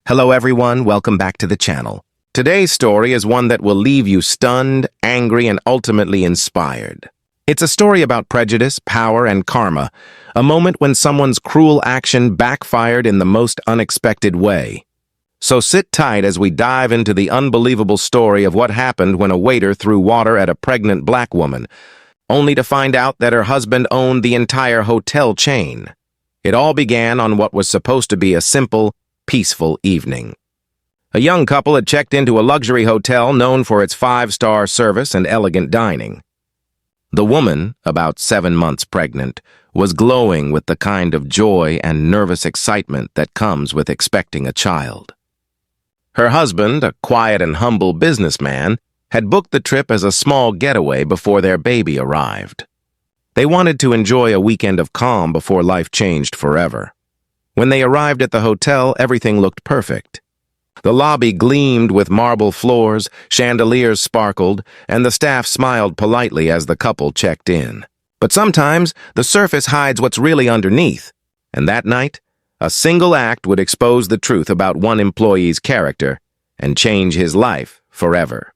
Hello everyone, welcome back to the channel. Today's story is one that will leave you stunned, angry, and ultimately inspired. It's a story about prejudice, power, and karma, a moment when someone's cruel action backfired in the most unexpected way. So sit tight as we dive into the unbelievable story of what happened when a waiter threw water at a pregnant black woman, only to find out that her husband owned the entire hotel chain. It all began on what was supposed to be a simple, peaceful evening. A young couple had checked into a luxury hotel known for its 5-star service and elegant dining. The woman, about 7 months pregnant, was glowing with the kind of joy and nervous excitement that comes with expecting a child. Her husband, a quiet and humble businessman, had booked the trip as a small getaway before their baby arrived. They wanted to enjoy a weekend of calm before life changed forever. When they arrived at the hotel, everything looked perfect. The lobby gleamed with marble floors, chandeliers sparkled, and the staff smiled politely as the couple checked in. But sometimes, the surface hides what's really underneath, and that night, a single act would expose the truth about one employee's character and change his life forever.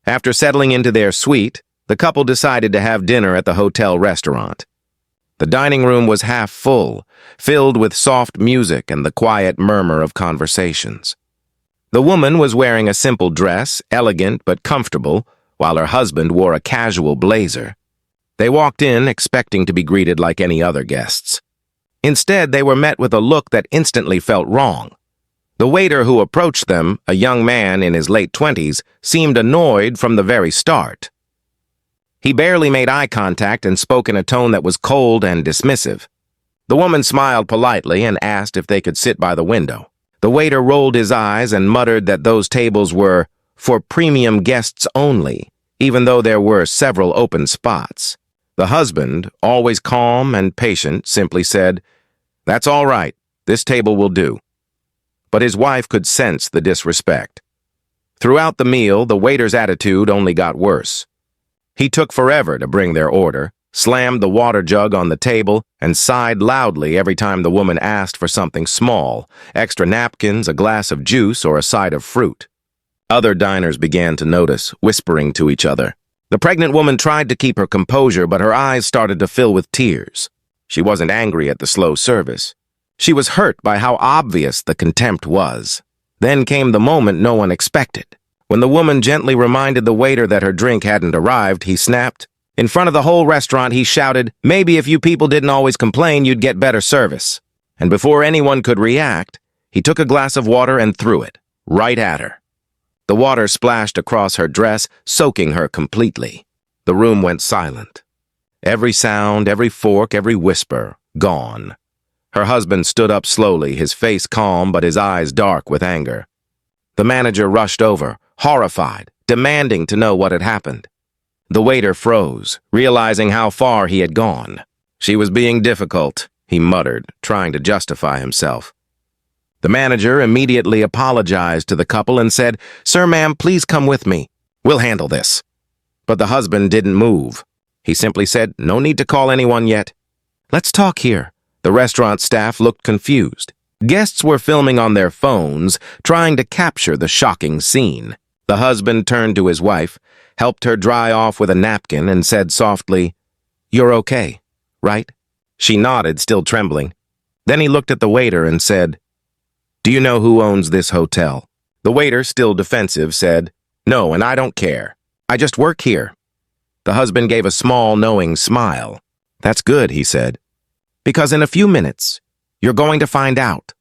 After settling into their suite, the couple decided to have dinner at the hotel restaurant. The dining room was half full, filled with soft music and the quiet murmur of conversations. The woman was wearing a simple dress, elegant but comfortable, while her husband wore a casual blazer. They walked in expecting to be greeted like any other guests. Instead, they were met with a look that instantly felt wrong. The waiter who approached them, a young man in his late 20s, seemed annoyed from the very start. He barely made eye contact and spoke in a tone that was cold and dismissive. The woman smiled politely and asked if they could sit by the window. The waiter rolled his eyes and muttered that those tables were for premium guests only, even though there were several open spots. The husband, always calm and patient, simply said, "That's all right, this table will do." But his wife could sense the disrespect. Throughout the meal, the waiter's attitude only got worse. He took forever to bring their order, slammed the water jug on the table, and sighed loudly every time the woman asked for something small, extra napkins, a glass of juice, or a side of fruit. Other diners began to notice, whispering to each other. The pregnant woman tried to keep her composure, but her eyes started to fill with tears. She wasn't angry at the slow service. She was hurt by how obvious the contempt was. Then came the moment no one expected. When the woman gently reminded the waiter that her drink hadn't arrived, he snapped. In front of the whole restaurant, he shouted, "Maybe if you people didn't always complain, you'd get better service." And before anyone could react, he took a glass of water and threw it, right at her. The water splashed across her dress, soaking her completely. The room went silent. Every sound, every fork, every whisper, gone. Her husband stood up slowly, his face calm but his eyes dark with anger. The manager rushed over, horrified, demanding to know what had happened. The waiter froze, realizing how far he had gone. "She was being difficult," he muttered, trying to justify himself. The manager immediately apologized to the couple and said, "Sir, ma'am, please come with me. We'll handle this." But the husband didn't move. He simply said, "No need to call anyone yet. Let's talk here." The restaurant staff looked confused. Guests were filming on their phones, trying to capture the shocking scene. The husband turned to his wife, helped her dry off with a napkin, and said softly, "You're okay, right?" She nodded, still trembling. Then he looked at the waiter and said, "Do you know who owns this hotel?" The waiter, still defensive, said, "No, and I don't care. I just work here." The husband gave a small, knowing smile. "That's good," he said, "because in a few minutes, you're going to find out."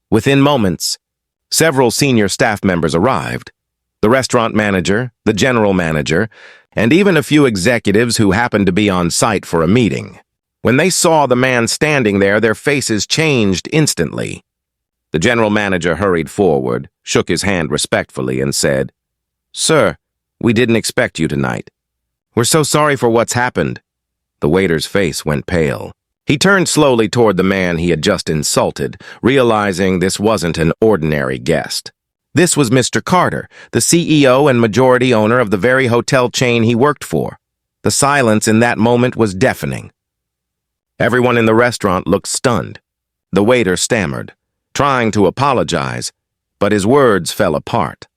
Within moments, several senior staff members arrived. The restaurant manager, the general manager, and even a few executives who happened to be on site for a meeting. When they saw the man standing there, their faces changed instantly. The general manager hurried forward, shook his hand respectfully, and said, "Sir, we didn't expect you tonight. We're so sorry for what's happened." The waiter's face went pale. He turned slowly toward the man he had just insulted, realizing this wasn't an ordinary guest. This was Mr. Carter, the CEO and majority owner of the very hotel chain he worked for. The silence in that moment was deafening. Everyone in the restaurant looked stunned. The waiter stammered, trying to apologize, but his words fell apart.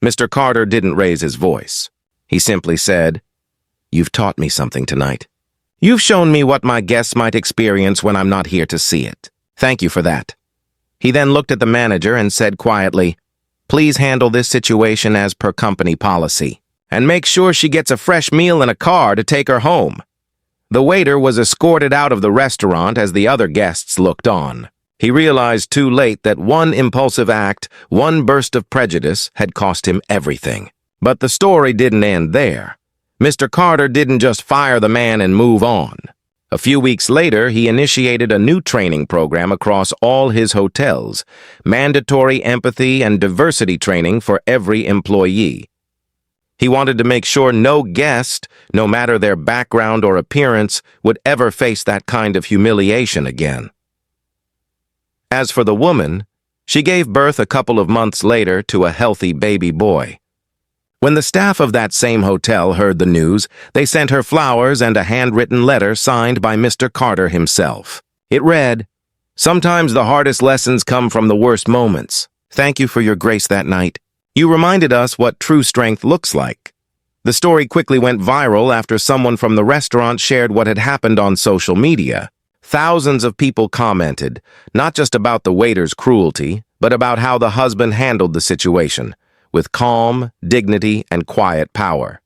Mr. Carter didn't raise his voice. He simply said, "You've taught me something tonight. You've shown me what my guests might experience when I'm not here to see it. Thank you for that." He then looked at the manager and said quietly, "Please handle this situation as per company policy, and make sure she gets a fresh meal and a car to take her home." The waiter was escorted out of the restaurant as the other guests looked on. He realized too late that one impulsive act, one burst of prejudice, had cost him everything. But the story didn't end there. Mr. Carter didn't just fire the man and move on. A few weeks later, he initiated a new training program across all his hotels, mandatory empathy and diversity training for every employee. He wanted to make sure no guest, no matter their background or appearance, would ever face that kind of humiliation again. As for the woman, she gave birth a couple of months later to a healthy baby boy. When the staff of that same hotel heard the news, they sent her flowers and a handwritten letter signed by Mr. Carter himself. It read, "Sometimes the hardest lessons come from the worst moments. Thank you for your grace that night. You reminded us what true strength looks like." The story quickly went viral after someone from the restaurant shared what had happened on social media. Thousands of people commented, not just about the waiter's cruelty, but about how the husband handled the situation, with calm, dignity, and quiet power.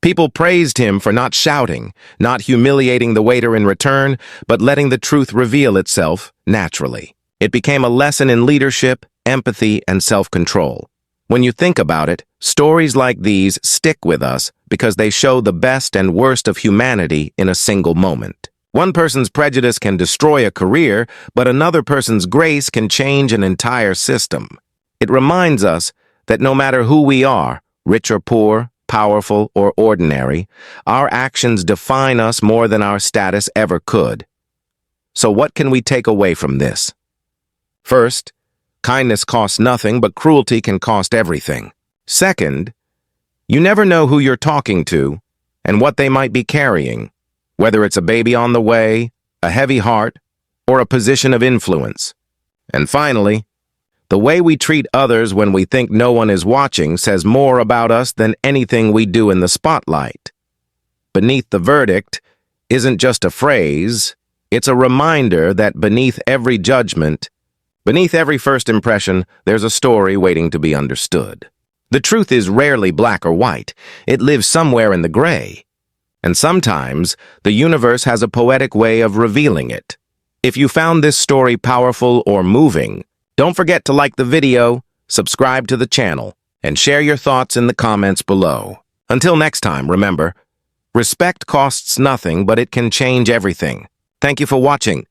People praised him for not shouting, not humiliating the waiter in return, but letting the truth reveal itself naturally. It became a lesson in leadership, empathy, and self-control. When you think about it, stories like these stick with us because they show the best and worst of humanity in a single moment. One person's prejudice can destroy a career, but another person's grace can change an entire system. It reminds us that no matter who we are, rich or poor, powerful or ordinary, our actions define us more than our status ever could. So what can we take away from this? First, kindness costs nothing, but cruelty can cost everything. Second, you never know who you're talking to and what they might be carrying, whether it's a baby on the way, a heavy heart, or a position of influence. And finally, the way we treat others when we think no one is watching says more about us than anything we do in the spotlight. Beneath the verdict isn't just a phrase, it's a reminder that beneath every judgment, beneath every first impression, there's a story waiting to be understood. The truth is rarely black or white. It lives somewhere in the gray. And sometimes, the universe has a poetic way of revealing it. If you found this story powerful or moving, don't forget to like the video, subscribe to the channel, and share your thoughts in the comments below. Until next time, remember, respect costs nothing, but it can change everything. Thank you for watching.